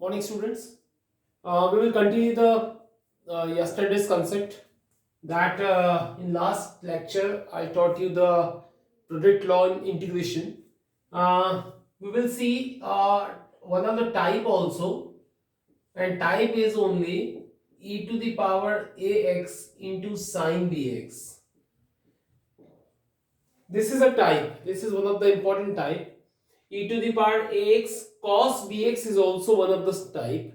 Morning, students. We will continue the yesterday's concept that in last lecture I taught you the product law in integration. We will see one of the type also, and type is only e to the power ax into sine bx. This is a type. This is one of the important type. E to the power ax cos bx is also one of the type.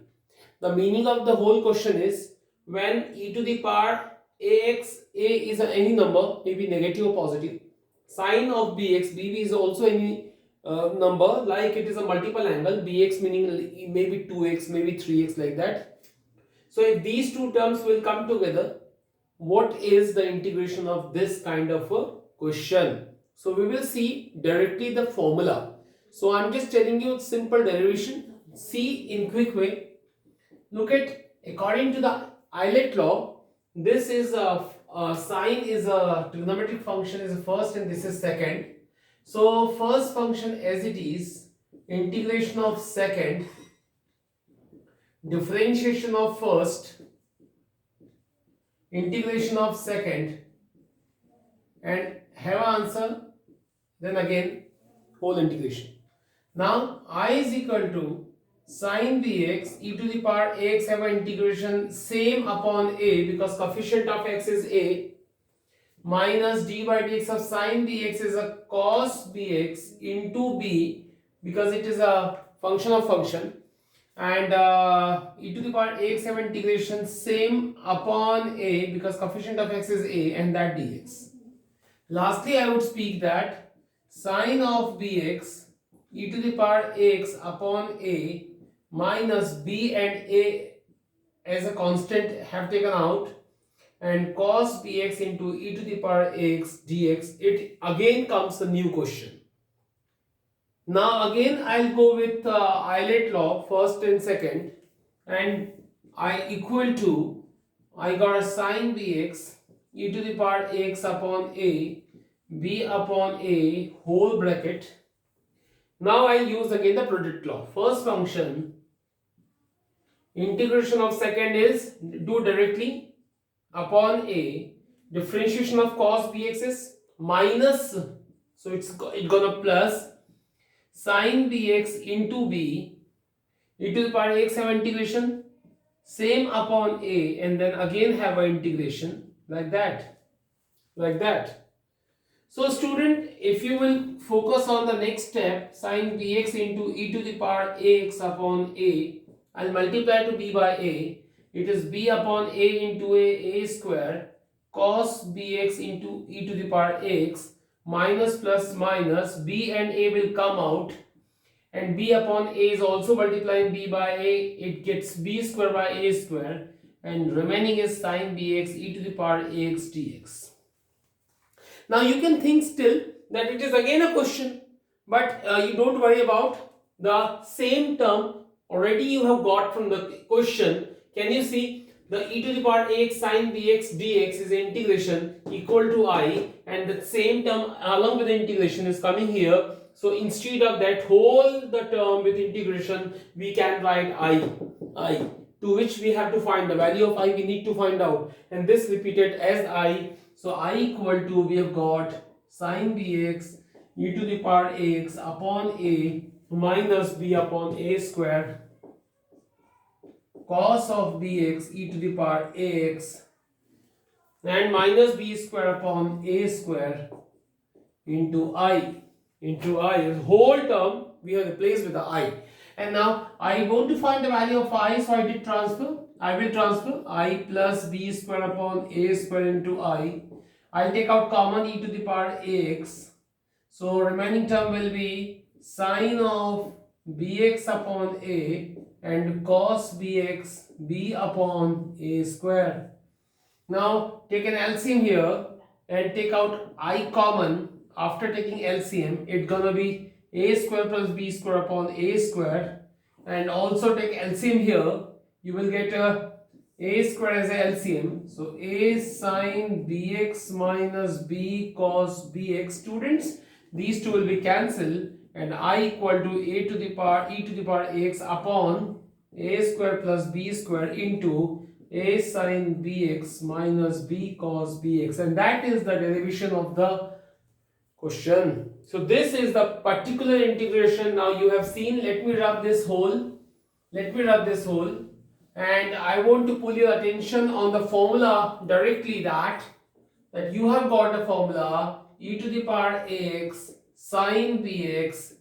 The meaning of the whole question is when e to the power ax, a is any number, maybe negative or positive. Sine of bx, bb is also any number, like it is a multiple angle, bx meaning maybe 2x, maybe 3x, like that. So if these two terms will come together, what is the integration of this kind of a question? So we will see directly the formula. So I'm just telling you simple derivation. See in quick way. Look at, according to the Euler law, this is a sine is a trigonometric function is first and this is second. So first function as it is, integration of second, differentiation of first, integration of second, and have answer, then again whole integration. Now I is equal to sine bx e to the power ax, have an integration same upon a because coefficient of x is a, minus d by dx of sine bx is a cos bx into b because it is a function of function, and e to the power ax, have an integration same upon a because coefficient of x is a, and that dx. Lastly, I would speak that sine of bx e to the power ax upon a minus b and a as a constant have taken out, and cos bx into e to the power ax dx. It again comes a new question. Now again I'll go with Euler law first and second, and I equal to, I got a sine bx e to the power ax upon a b upon a whole bracket. Now I'll use again the product law. First function, integration of second is do directly upon a, differentiation of cos bx is minus, so it's gonna plus sine bx into b e to the power ax, have integration same upon a, and then again have an integration like that, like that. So student, if you will focus on the next step, sine bx into e to the power ax upon a, I'll multiply to b by a. It is b upon a into a square cos bx into e to the power x minus plus minus, b and a will come out, and b upon a is also multiplying b by a, it gets b square by a square, and remaining is sine bx e to the power ax dx. Now you can think still that it is again a question, but you don't worry about the same term already you have got from the question. Can you see the e to the power ax sine bx dx is integration equal to I, and the same term along with the integration is coming here. So instead of that whole the term with integration, we can write I, to which we have to find the value of I, we need to find out, and this repeated as I. So I equal to, we have got sine bx e to the power ax upon a minus b upon a square cos of bx e to the power ax, and minus b square upon a square into I. Whole term we have replaced with the I. And now I want to find the value of I, so I did transfer. I will transfer I plus b square upon a square into I. I'll take out common e to the power ax. So remaining term will be sine of bx upon a and cos bx b upon a square. Now take an LCM here and take out I common. After taking LCM, it's gonna be a square plus b square upon a square, and also take LCM here. You will get a square as a LCM. So a sine bx minus b cos bx. Students, these two will be cancelled, and I equal to a to the power e to the power ax upon a square plus b square into a sin bx minus b cos bx, and that is the derivation of the question. So this is the particular integration. Now you have seen, let me rub this hole, and I want to pull your attention on the formula directly, that you have got the formula e to the power ax sin bx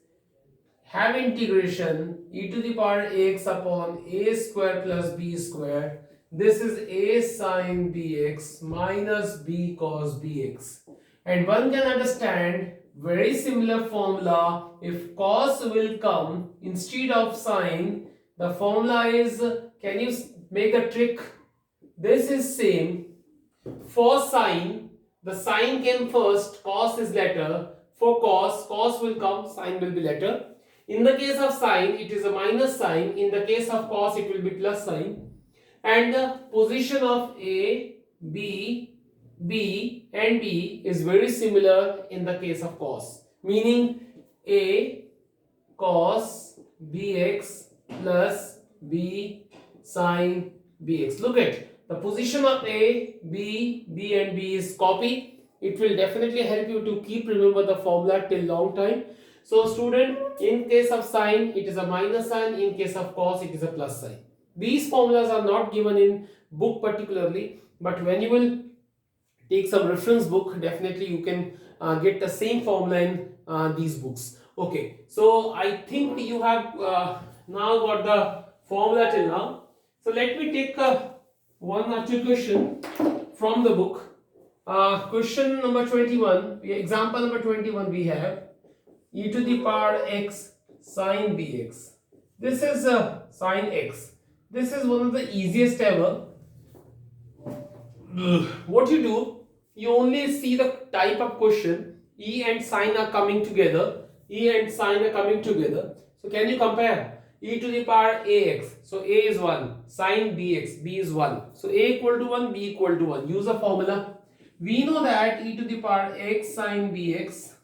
have integration e to the power ax upon a square plus b square. This is a sin bx minus b cos bx. And one can understand very similar formula. If cos will come instead of sin, the formula is, can you make a trick? This is same. For sin, the sin came first, cos is later. For cos will come, sin will be later. In the case of sin, it is a minus sign. In the case of cos, it will be plus sign. And the position of A, B, B and B is very similar in the case of cos. Meaning A cos Bx plus B sin Bx. Look at the position of A, B, B and B is copy. It will definitely help you to keep remember the formula till long time. So student, in case of sin, it is a minus sign. In case of cos, it is a plus sign. These formulas are not given in book particularly, but when you will take some reference book, definitely you can get the same formula in these books. Okay, so I think you have now got the formula till now. So let me take one or two question from the book. Question number 21, example number 21, we have e to the power x sin bx. This is sin x. This is one of the easiest ever. What you do, you only see the type of question. E and sin are coming together. So can you compare? E to the power ax. So a is 1. Sin bx. B is 1. So a equal to 1, b equal to 1. Use a formula. We know that e to the power x sin bx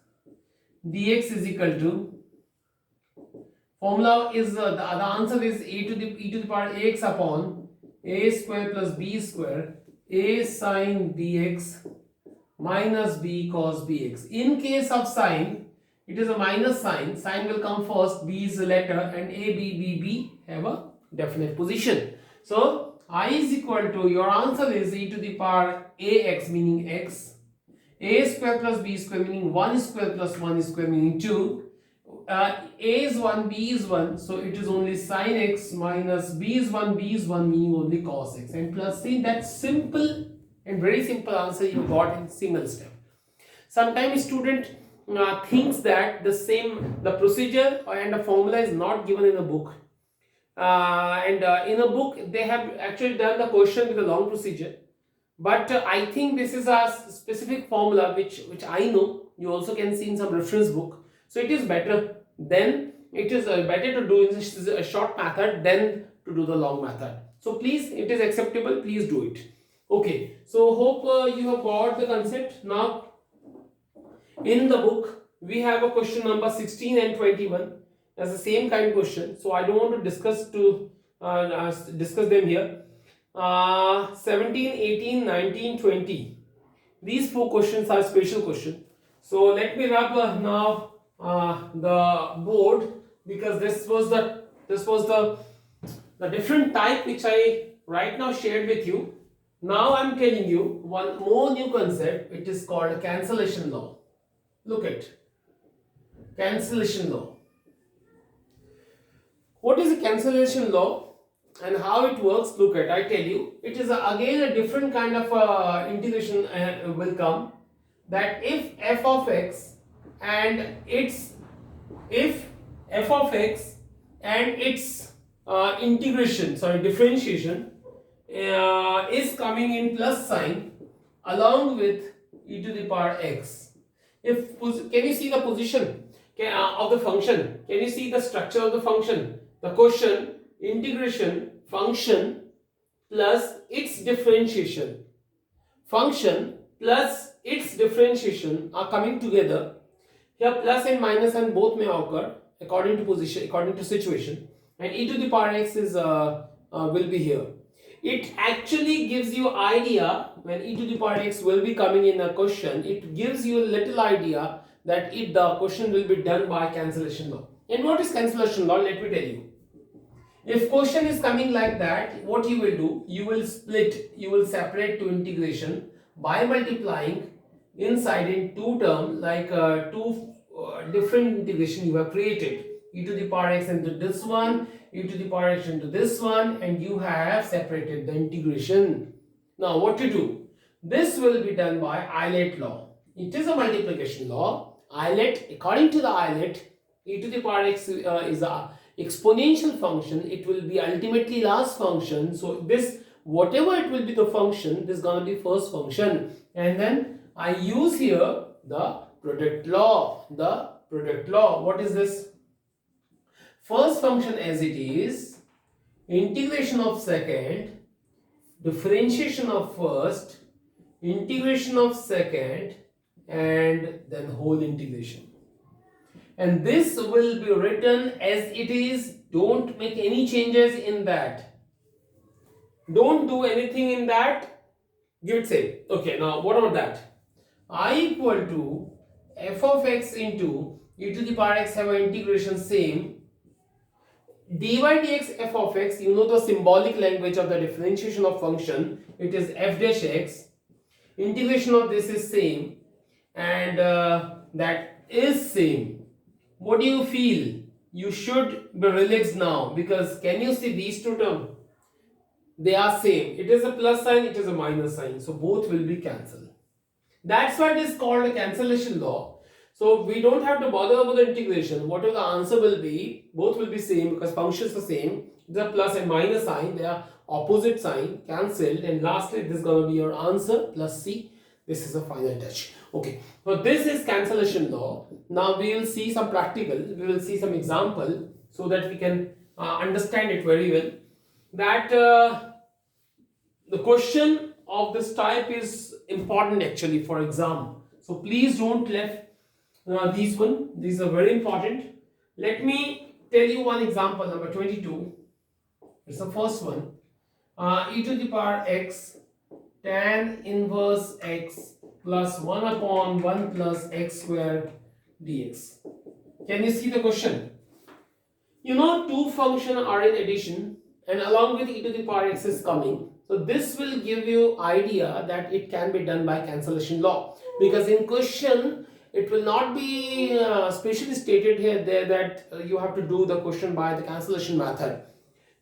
dx is equal to, formula is the answer is e to the power ax upon a square plus b square a sin bx minus b cos bx. In case of sin, it is a minus sign. Sin will come first, b is a letter, and a, b, b, b have a definite position. So I is equal to, your answer is e to the power ax meaning x, a square plus b square meaning 1 square plus 1 square meaning 2. A is 1, b is 1, so it is only sin x minus b is 1 meaning only cos x, and plus c. That simple and very simple answer you got in single step. Sometimes student thinks that the procedure and the formula is not given in a book, and in a book they have actually done the question with a long procedure. But I think this is a specific formula which I know you also can see in some reference book. So it is better to do in a short method than to do the long method. So please, it is acceptable, please do it. Okay, so hope you have got the concept. Now in the book we have a question number 16 and 21 as the same kind question. So I don't want to discuss them here. 17, 18, 19, 20. These four questions are special questions. So let me rub now the board, because this was the different type which I right now shared with you. Now I'm telling you one more new concept. It is called cancellation law. Look at cancellation law. What is a cancellation law and how it works? Look at, I tell you, it is again a different kind of integration will come, that if f of x and its differentiation is coming in plus sign along with e to the power x. Can you see the position of the function? Can you see the structure of the function? The question, integration function plus its differentiation. Function plus its differentiation are coming together. Here plus and minus and both may occur according to position, according to situation. and e to the power x is will be here. It actually gives you idea when e to the power x will be coming in a question. It gives you a little idea that the question will be done by cancellation law. And what is cancellation law? Let me tell you. If question is coming like that, what you will do? You will split, you will separate to integration by multiplying inside in two terms, like two different integration you have created. E to the power x into this one, e to the power x into this one, and you have separated the integration. Now what to do? This will be done by Eilert law. It is a multiplication law. Eilert, according to the Eilert, e to the power x is a exponential function. It will be ultimately last function. So this, whatever it will be the function, this is gonna be first function. And then I use here the product law. The product law. What is this? First function as it is, integration of second, differentiation of first, integration of second, and then whole integration. And this will be written as it is. Don't make any changes in that. Don't do anything in that. Give it same. Okay, now what about that? I equal to f of x into e to the power x, have an integration same. dy dx f of x, you know the symbolic language of the differentiation of function. It is f dash x. Integration of this is same, and that is same. What do you feel? You should be relaxed now, because can you see these two terms? They are same. It is a plus sign, it is a minus sign. So both will be cancelled. That's why it is called a cancellation law. So we don't have to bother about the integration. Whatever the answer will be, both will be same because functions are same. The plus and minus sign, they are opposite sign, cancelled. And lastly, this is going to be your answer, plus C. This is a final touch. Okay, so this is cancellation law. Now we will see some practical, we will see some example so that we can understand it very well. That the question of this type is important actually for exam. So please don't left these one. These are very important. Let me tell you one example, number 22. It's the first one. E to the power x tan inverse x plus 1 upon 1 plus x square dx. Can you see the question? You know, two functions are in addition and along with e to the power x is coming. So this will give you idea that it can be done by cancellation law, because in question it will not be specially stated here there that you have to do the question by the cancellation method.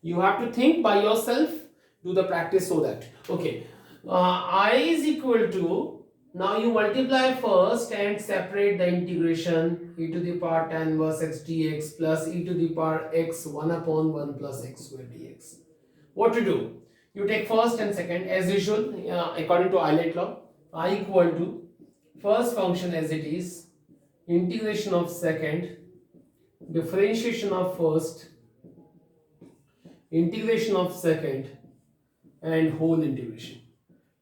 You have to think by yourself, do the practice so that. Okay, I is equal to, now you multiply first and separate the integration e to the power tan inverse x dx plus e to the power x 1 upon 1 plus x square dx. What to do? You take first and second as usual according to Eilert law. I equal to first function as it is, integration of second, differentiation of first, integration of second, and whole integration.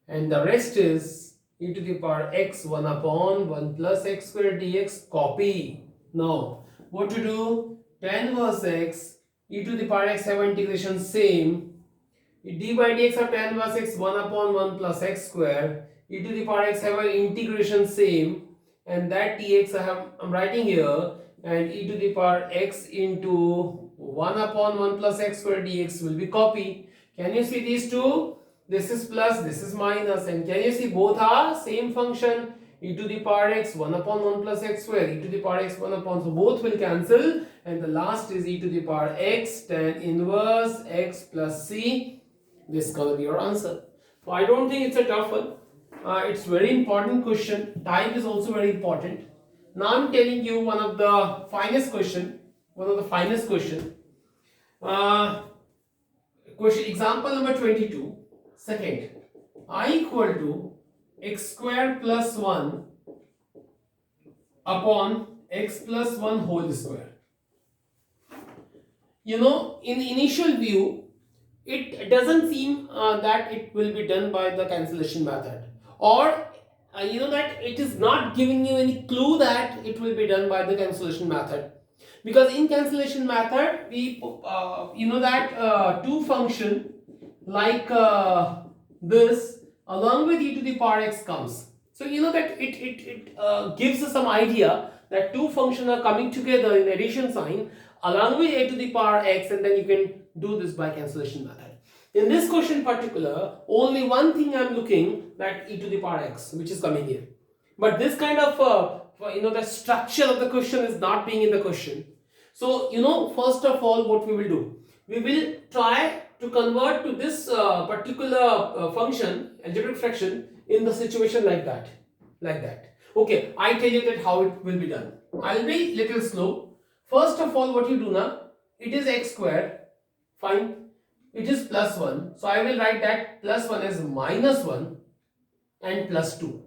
And the rest is e to the power x 1 upon 1 plus x square dx. Copy. Now what to do? Tan inverse x, e to the power x have integration same. D by dx of tan inverse x 1 upon 1 plus x square. E to the power x have an integration same, and that dx I'm writing here, and e to the power x into 1 upon 1 plus x square dx will be copy. Can you see these two? This is plus, this is minus, and can you see both are same function? E to the power x 1 upon 1 plus x square, e to the power x 1 upon, so both will cancel, and the last is e to the power x tan inverse x plus c. This is gonna be your answer. So I don't think it's a tough one. It's very important question. Type is also very important. Now I'm telling you one of the finest question. Question example number 22. Second, I equal to x square plus 1 upon x plus 1 whole square. You know, in initial view, it doesn't seem that it will be done by the cancellation method, or you know that it is not giving you any clue that it will be done by the cancellation method. Because in cancellation method, we you know that two function like this along with e to the power x comes. So you know that it gives us some idea that two functions are coming together in addition sign along with a to the power x, and then you can do this by cancellation method. In this question particular, only one thing I am looking, that e to the power x, which is coming here. But this kind of you know, the structure of the question is not being in the question. So you know, first of all, what we will do, we will try to convert to this particular function, algebraic fraction, in the situation like that. Okay, I tell you that how it will be done. I'll be little slow. First of all, what you do now, it is x squared, fine. It is plus 1. So I will write that plus 1 is minus 1 and plus 2.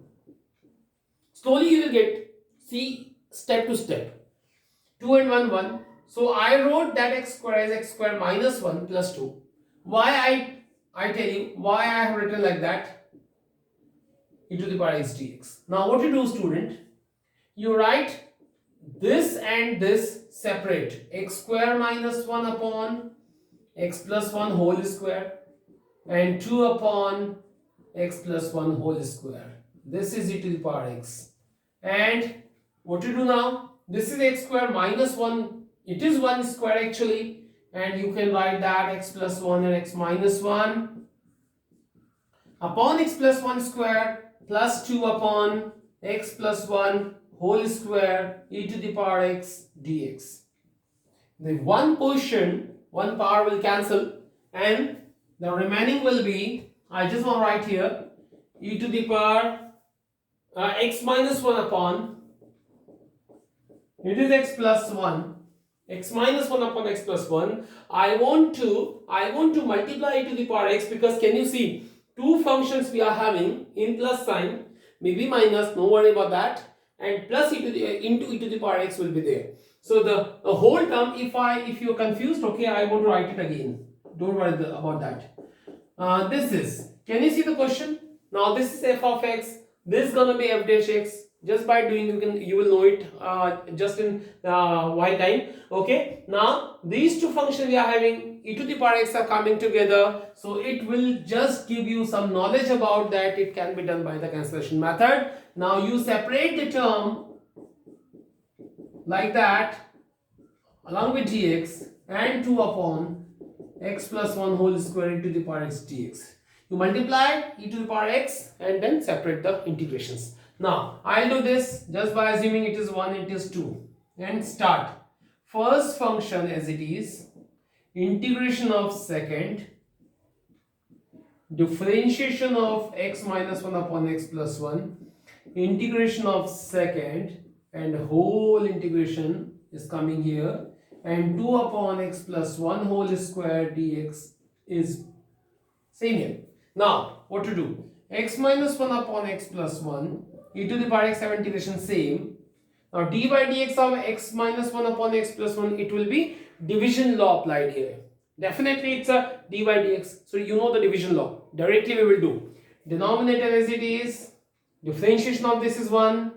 Slowly you will get, see, step to step. 2 and 1, 1. So I wrote that x square as x square minus 1 plus 2. Why I tell you why I have written like that, e to the power x dx. Now what you do, student, you write this and this separate, x square minus 1 upon x plus 1 whole square and 2 upon x plus 1 whole square. This is e to the power x. And what you do now, this is x square minus 1, it is 1 square actually, and you can write that x plus 1 and x minus 1 upon x plus 1 square plus 2 upon x plus 1 whole square e to the power x dx. The one portion, one power will cancel, and the remaining will be, I just want to write here, e to the power x minus 1 upon, it is x plus 1, x minus 1 upon x plus 1. I want to multiply e to the power x, because can you see, two functions we are having in plus sign, maybe minus, no worry about that, and plus e to the into e to the power x will be there. So the whole term, if you are confused, okay, I want to write it again. Don't worry about that. This is, can you see the question? Now this is f of x. This is gonna be f dash x. Just by doing, you will know it just in while time. Okay. Now these two functions we are having, e to the power x are coming together. So it will just give you some knowledge about that. It can be done by the cancellation method. Now you separate the term like that along with dx and 2 upon x plus 1 whole square e to the power x dx. You multiply e to the power x and then separate the integrations. Now I'll do this just by assuming it is 1, it is 2, and start. First function as it is, integration of second, differentiation of x minus 1 upon x plus 1, integration of second, and whole integration is coming here, and 2 upon x plus 1 whole square dx is same here. Now what to do, x minus 1 upon x plus 1 e to the power x have integration same. Now d by dx of x minus 1 upon x plus 1, it will be division law applied here. Definitely it's a d by dx, so you know the division law. Directly we will do denominator as it is, differentiation of this is 1,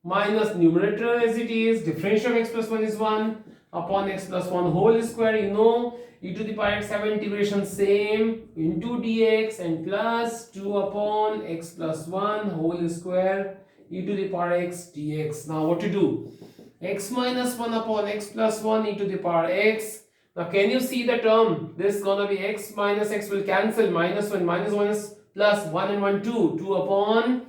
minus numerator as it is, differentiation of x plus 1 is 1 upon x plus 1 whole square, you know, e to the power x have integration same into dx, and plus 2 upon x plus 1 whole square e to the power x dx. Now what to do, x minus 1 upon x plus 1 e to the power x. Now can you see the term, this is gonna be x minus x will cancel, minus 1 is plus 1 and 1 2 upon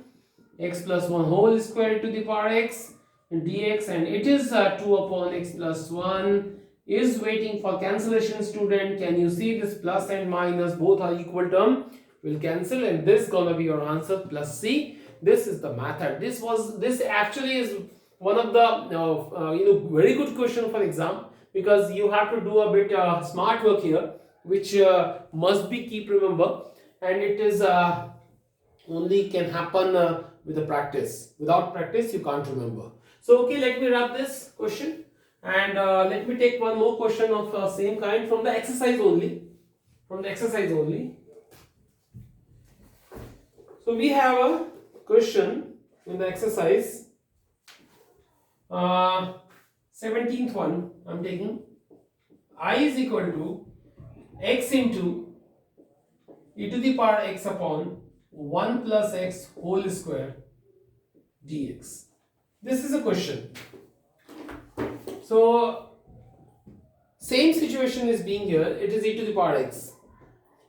x plus 1 whole square to the power x dx, and it is 2 upon x plus 1 is waiting for cancellation. Student, can you see this plus and minus both are equal term will cancel, and this gonna be your answer plus C. This is the method. This actually is one of the very good question for exam, because you have to do a bit smart work here, which must be keep remember, and it is only can happen with the practice. Without practice you can't remember. So okay, let me wrap this question, and let me take one more question of same kind from the exercise only. So we have a question in the exercise. 17th one I'm taking. I is equal to x into e to the power x upon 1 plus x whole square dx. This is a question. So same situation is being here. It is e to the power x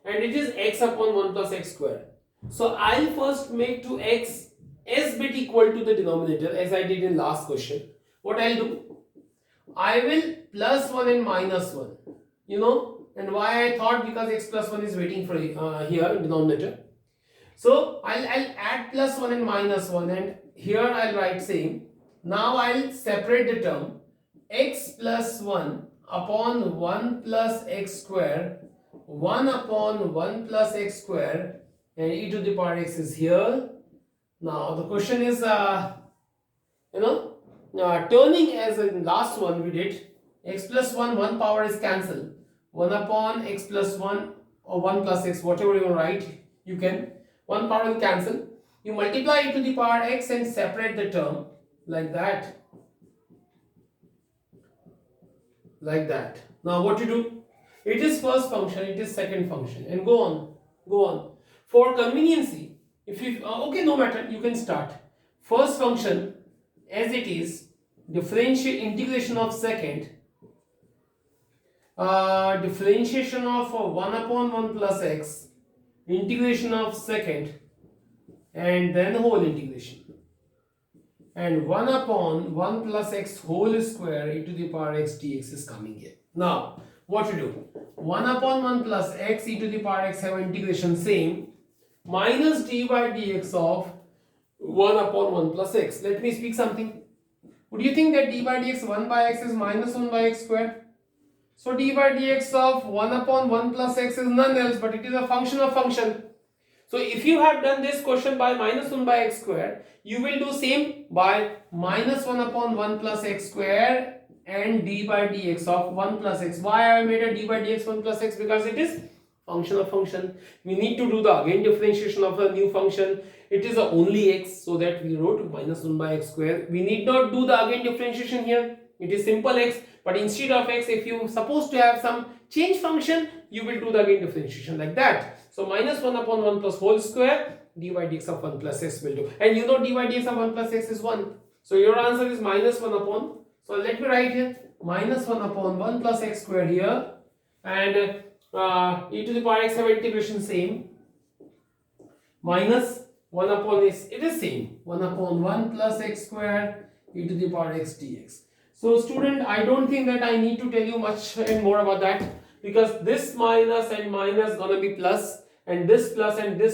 and it is x upon 1 plus x square. So I'll first make to x s bit equal to the denominator as I did in last question. What I'll do, I will plus 1 and minus 1, and why I thought, because x plus 1 is waiting for here in denominator. So I'll add plus 1 and minus 1, and here I'll write same. Now I'll separate the term x plus 1 upon 1 plus x square, 1 upon 1 plus x square, and e to the power x is here. Now the question is, turning as in last one we did, x plus 1 power is cancelled. 1 upon x plus 1 or 1 plus x, whatever you write, you can. 1 power will cancel. You multiply e to the power x and separate the term like that. Like that. Now what you do? It is first function, it is second function, and go on. For conveniency, if you okay, no matter, you can start. First function as it is, integration of second, differentiation of 1 upon 1 plus x, integration of second, and then whole integration, and 1 upon 1 plus x whole square e to the power x dx is coming here. Now what to do? 1 upon 1 plus x e to the power x have integration same, minus d by dx of 1 upon 1 plus x. Let me speak something. Would you think that d by dx 1 by x is minus 1 by x square? So d by dx of 1 upon 1 plus x is none else but it is a function of function. So if you have done this question by minus 1 by x square, you will do same by minus 1 upon 1 plus x square and d by dx of 1 plus x. Why I made a d by dx 1 plus x? Because it is function of function. We need to do the again differentiation of a new function. It is only x, so that we wrote minus 1 by x square. We need not do the again differentiation here. It is simple x, but instead of x, if you supposed to have some change function, you will do the again differentiation like that. So minus 1 upon 1 plus whole square, dy dx of 1 plus x will do. And you know dy dx of 1 plus x is 1. So your answer is minus 1 upon. So let me write here minus 1 upon 1 plus x square here, and e to the power x have integration same, minus 1 upon x, it is same, 1 upon 1 plus x square e to the power x dx. So student, I don't think that I need to tell you much and more about that, because this minus and minus gonna be plus, and this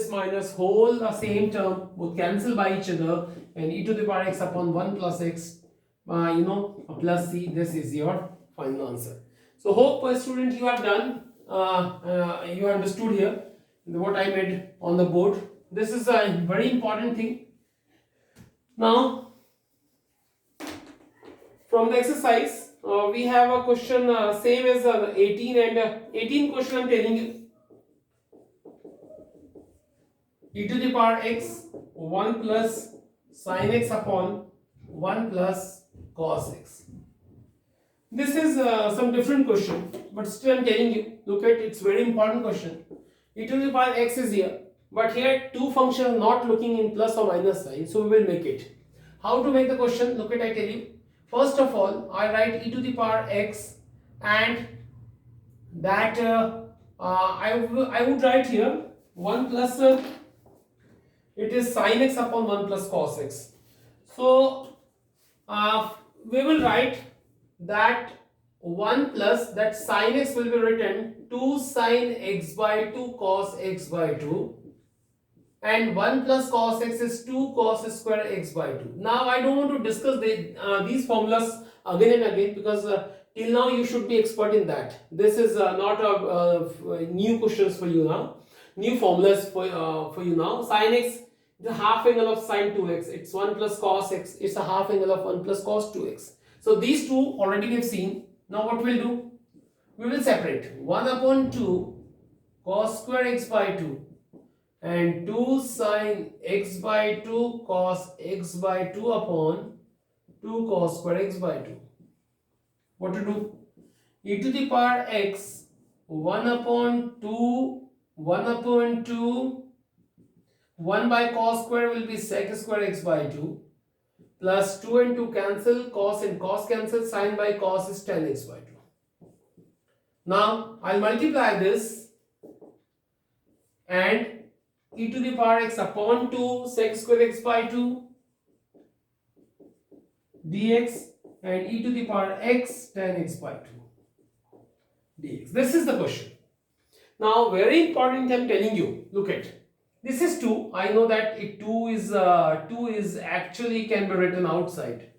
minus whole the same term would cancel by each other, and e to the power x upon 1 plus x, plus c, this is your final answer. So hope student you have done, you understood here what I made on the board. This is a very important thing. Now from the exercise, we have a question same as 18, and 18 question I am telling you. E to the power x 1 plus sin x upon 1 plus cos x. This is some different question, but still I am telling you, look at, it's very important question. E to the power x is here, but here two functions not looking in plus or minus sign, so we will make it. How to make the question? Look at, I tell you. First of all, I write e to the power x, and that I would write here 1 plus it is sin x upon 1 plus cos x. So we will write that 1 plus that sin x will be written 2 sin x by 2 cos x by 2, and 1 plus cos x is 2 cos square x by 2. Now I don't want to discuss these formulas again and again, because till now you should be expert in that. This is not a new questions for you now, new formulas for you now. Sin x, the half angle of sin 2x, it's 1 plus cos x, it's a half angle of 1 plus cos 2x. So these two already we have seen. Now what we'll do? We will separate 1 upon 2 cos square x by 2 and 2 sin x by 2 cos x by 2 upon 2 cos square x by 2. what to do? E to the power x 1 upon 2, 1 upon 2, 1 by cos square will be sec square x by 2, plus 2 and 2 cancel, cos and cos cancel, sin by cos is tan x by 2. Now I'll multiply this, and e to the power x upon 2 sec square x by 2 dx and e to the power x tan x by 2 dx. This is the question. Now very important, I'm telling you, look at this is 2. I know that it 2 is actually can be written outside.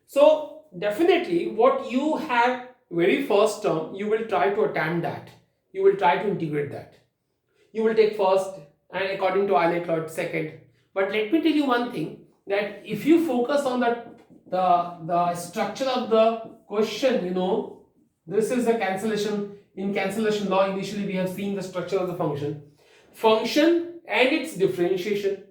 So definitely what you have very first term, you will try to attempt that. You will try to integrate that. You will take first and according to Euler second. But let me tell you one thing, that if you focus on the structure of the question, you know, this is the cancellation. In cancellation law, initially we have seen the structure of the function and its differentiation.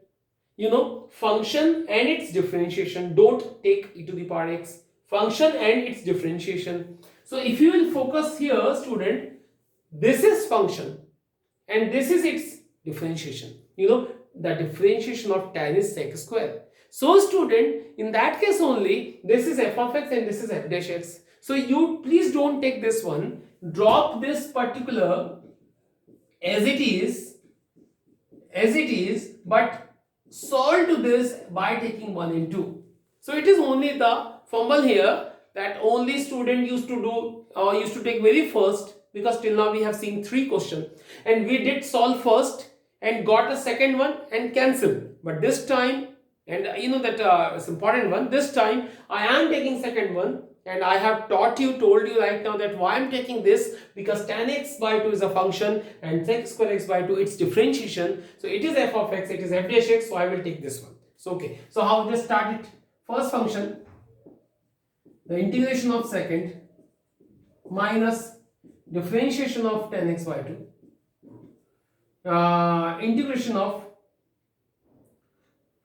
You know, function and its differentiation. Don't take e to the power x. Function and its differentiation. So if you will focus here, student, this is function and this is its differentiation. You know, the differentiation of tan is sec square. So student, in that case only, this is f of x and this is f dash x. So you please don't take this one. Drop this particular as it is, but solve to this by taking 1 and 2. So it is only the fumble here that only student used to do or used to take very first, because till now we have seen 3 questions and we did solve first and got a second one and cancel. But this time, and you know that it's important one, this time I am taking second one. And I have told you right now that why I am taking this, because tan x by 2 is a function and sec square x by 2 its differentiation. So it is f of x, it is f dash x, so I will take this one. So okay, so how just start it? First function, the integration of second minus differentiation of tan x by 2, integration of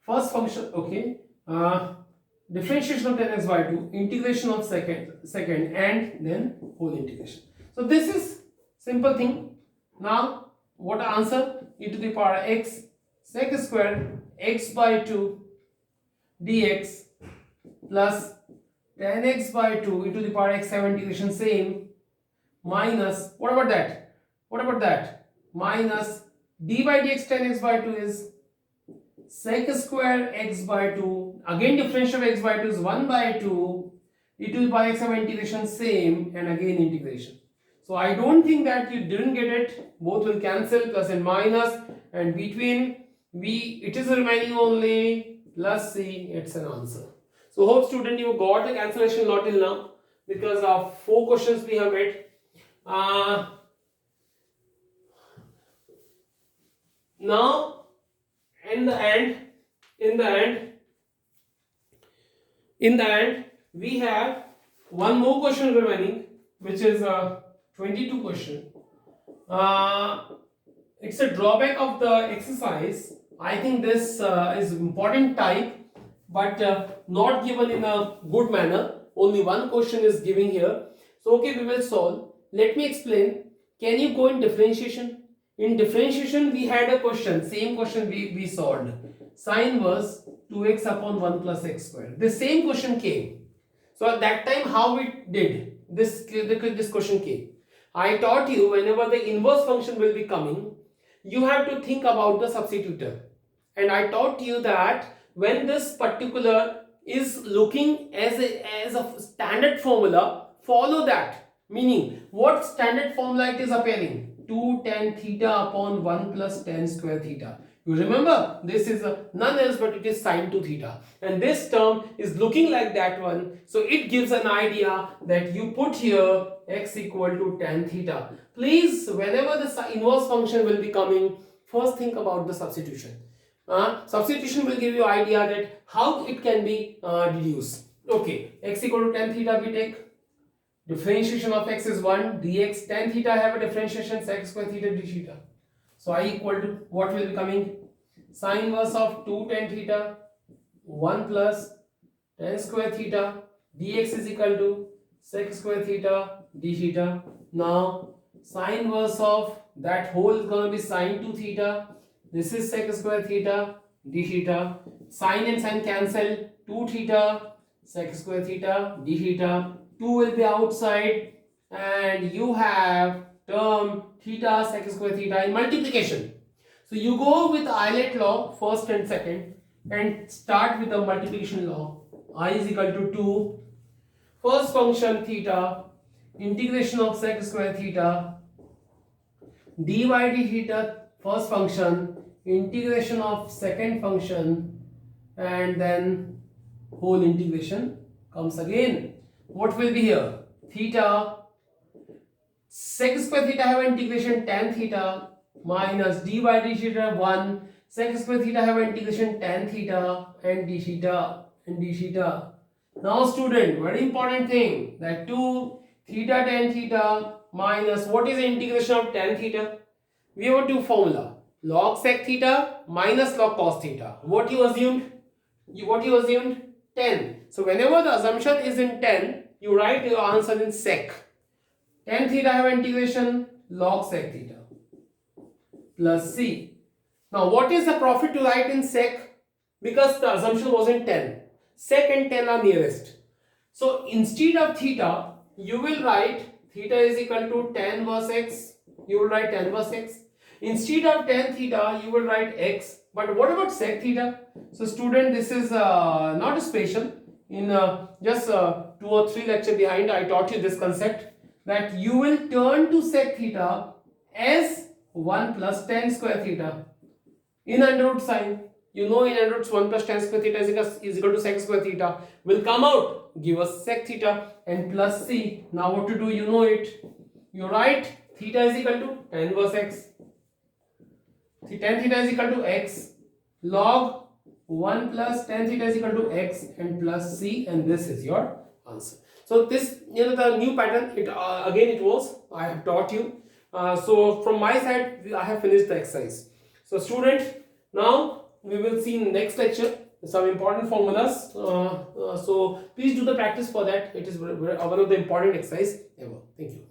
first function, okay, differentiation of tan x by 2, integration of second and then whole integration. So this is simple thing. Now what answer? E to the power x sec square x by 2 dx plus tan x by 2 e to the power x have integration same, minus what about that minus d by dx tan x by 2 is sec square x by 2, again differential of x by 2 is 1 by 2, e to the power x have integration same and again integration. So I don't think that you didn't get it, both will cancel, plus and minus, and between v it is remaining only plus c, it's an answer. So hope student you got the cancellation law till now, because of 4 questions we have made. Now in the end we have one more question remaining, which is 22 question. It's a drawback of the exercise. I think this is important type, but not given in a good manner. Only one question is giving here. So okay, we will solve. Let me explain. Can you go in differentiation? In differentiation, we had a question, same question we solved. Sine was 2x upon 1 plus x squared. The same question came. So at that time, how we did? This question came. I taught you whenever the inverse function will be coming, you have to think about the substitutor. And I taught you that when this particular is looking as a standard formula, follow that. Meaning, what standard formula it is appearing? 2 tan theta upon 1 plus tan square theta. You remember, this is none else but it is sine 2 theta. And this term is looking like that one. So it gives an idea that you put here x equal to tan theta. Please, whenever the inverse function will be coming, first think about the substitution. Substitution will give you idea that how it can be deduced. Okay, x equal to tan theta we take. Differentiation of x is 1, dx tan theta have a differentiation sec square theta d theta. So I equal to what will be coming? Sine inverse of 2 tan theta 1 plus tan square theta dx is equal to sec square theta d theta. Now sine inverse of that whole is going to be sine 2 theta. This is sec square theta d theta. Sine and sine cancel, 2 theta sec square theta d theta. 2 will be outside and you have term theta sec square theta in multiplication. So you go with Euler law first and second and start with the multiplication law. I is equal to 2 first function theta integration of sec square theta dy d theta first function integration of second function and then whole integration comes again. What will be here? Theta sec square theta have integration tan theta minus dy d theta 1 sec square theta have integration tan theta and d theta and d theta. Now student, very important thing, that 2 theta tan theta minus what is the integration of tan theta? We have two formula, log sec theta minus log cos theta. What you assumed? What you assumed? 10. So whenever the assumption is in 10, you write your answer in sec. Tan theta have integration log sec theta plus c. Now what is the profit to write in sec? Because the assumption was in 10. Sec and tan are nearest. So instead of theta, you will write theta is equal to tan verse x. You will write tan verse x. Instead of tan theta, you will write x. But what about sec theta? So student, this is not special. In just 2 or 3 lecture behind, I taught you this concept, that you will turn to sec theta as 1 plus tan square theta in under root sign. You know in under root 1 plus tan square theta is equal to sec square theta. Will come out, give us sec theta and plus c. Now what to do? You know it. You write theta is equal to tan verse x. Tan theta is equal to x log 1 plus tan theta is equal to x and plus c, and this is your answer. So this, the new pattern, it again it was I have taught you. So from my side I have finished the exercise. So student, now we will see in next lecture some important formulas. So please do the practice for that. It is one of the important exercise ever. Thank you.